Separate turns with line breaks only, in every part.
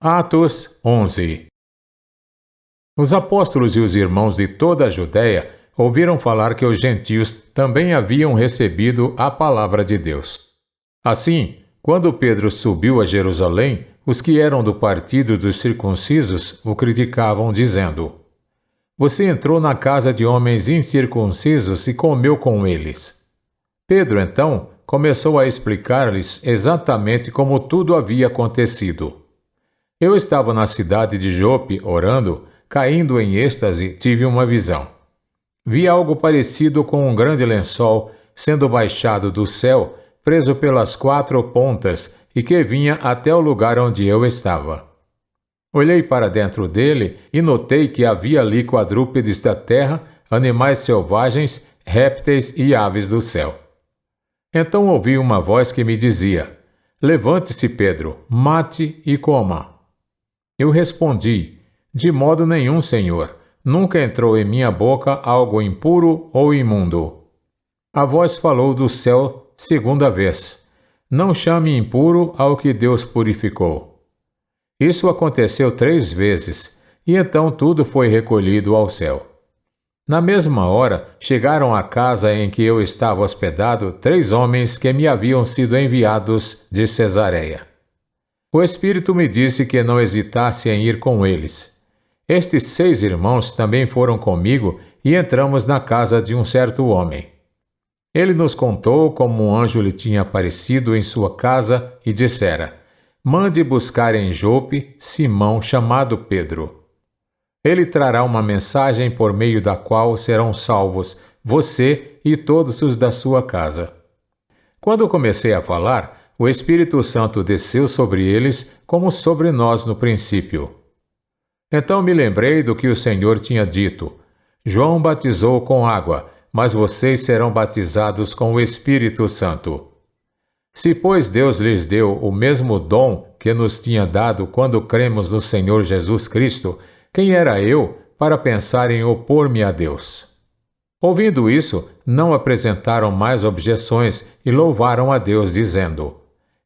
Atos 11. Os apóstolos e os irmãos de toda a Judéia ouviram falar que os gentios também haviam recebido a palavra de Deus. Assim, quando Pedro subiu a Jerusalém, os que eram do partido dos circuncisos o criticavam, dizendo: "Você entrou na casa de homens incircuncisos e comeu com eles." Pedro, então, começou a explicar-lhes exatamente como tudo havia acontecido. Eu estava na cidade de Jope orando, caindo em êxtase, tive uma visão. Vi algo parecido com um grande lençol sendo baixado do céu, preso pelas 4 pontas e que vinha até o lugar onde eu estava. Olhei para dentro dele e notei que havia ali quadrúpedes da terra, animais selvagens, répteis e aves do céu. Então ouvi uma voz que me dizia: "Levante-se, Pedro, mate e coma." Eu respondi: "De modo nenhum, Senhor. Nunca entrou em minha boca algo impuro ou imundo." A voz falou do céu segunda vez: "Não chame impuro ao que Deus purificou." Isso aconteceu 3 vezes, e então tudo foi recolhido ao céu. Na mesma hora, chegaram à casa em que eu estava hospedado 3 homens que me haviam sido enviados de Cesareia. O Espírito me disse que não hesitasse em ir com eles. Estes 6 irmãos também foram comigo e entramos na casa de um certo homem. Ele nos contou como um anjo lhe tinha aparecido em sua casa e dissera: "Mande buscar em Jope Simão, chamado Pedro. Ele trará uma mensagem por meio da qual serão salvos você e todos os da sua casa." Quando comecei a falar, o Espírito Santo desceu sobre eles como sobre nós no princípio. Então me lembrei do que o Senhor tinha dito: "João batizou com água, mas vocês serão batizados com o Espírito Santo." Se, pois, Deus lhes deu o mesmo dom que nos tinha dado quando cremos no Senhor Jesus Cristo, quem era eu para pensar em opor-me a Deus? Ouvindo isso, não apresentaram mais objeções e louvaram a Deus, dizendo: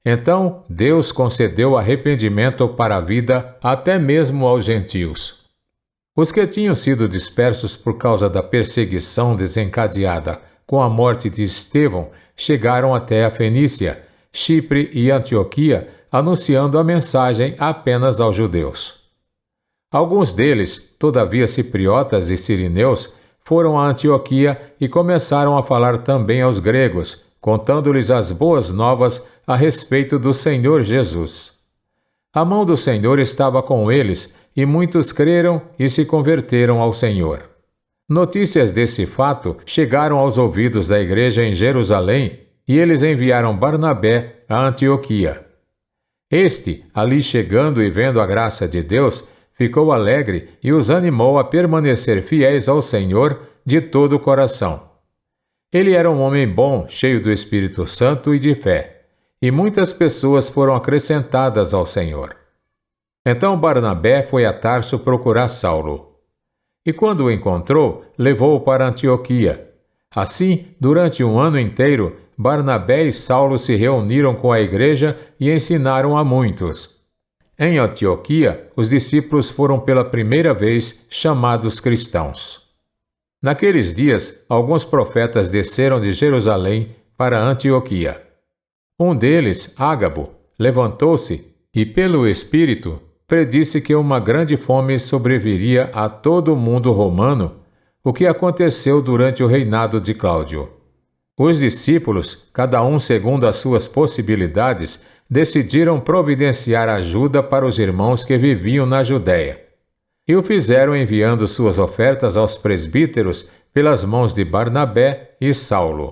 "Então Deus concedeu arrependimento para a vida até mesmo aos gentios." Os que tinham sido dispersos por causa da perseguição desencadeada com a morte de Estevão chegaram até a Fenícia, Chipre e Antioquia, anunciando a mensagem apenas aos judeus. Alguns deles, todavia cipriotas e sirineus, foram a Antioquia e começaram a falar também aos gregos, contando-lhes as boas novas a respeito do Senhor Jesus. A mão do Senhor estava com eles, e muitos creram e se converteram ao Senhor. Notícias desse fato chegaram aos ouvidos da igreja em Jerusalém, e eles enviaram Barnabé a Antioquia. Este, ali chegando e vendo a graça de Deus, ficou alegre e os animou a permanecer fiéis ao Senhor de todo o coração. Ele era um homem bom, cheio do Espírito Santo e de fé, e muitas pessoas foram acrescentadas ao Senhor. Então Barnabé foi a Tarso procurar Saulo. E quando o encontrou, levou-o para Antioquia. Assim, durante 1 ano inteiro, Barnabé e Saulo se reuniram com a igreja e ensinaram a muitos. Em Antioquia, os discípulos foram pela primeira vez chamados cristãos. Naqueles dias, alguns profetas desceram de Jerusalém para Antioquia. Um deles, Ágabo, levantou-se e, pelo Espírito, predisse que uma grande fome sobreviria a todo o mundo romano, o que aconteceu durante o reinado de Cláudio. Os discípulos, cada um segundo as suas possibilidades, decidiram providenciar ajuda para os irmãos que viviam na Judéia. E o fizeram enviando suas ofertas aos presbíteros pelas mãos de Barnabé e Saulo.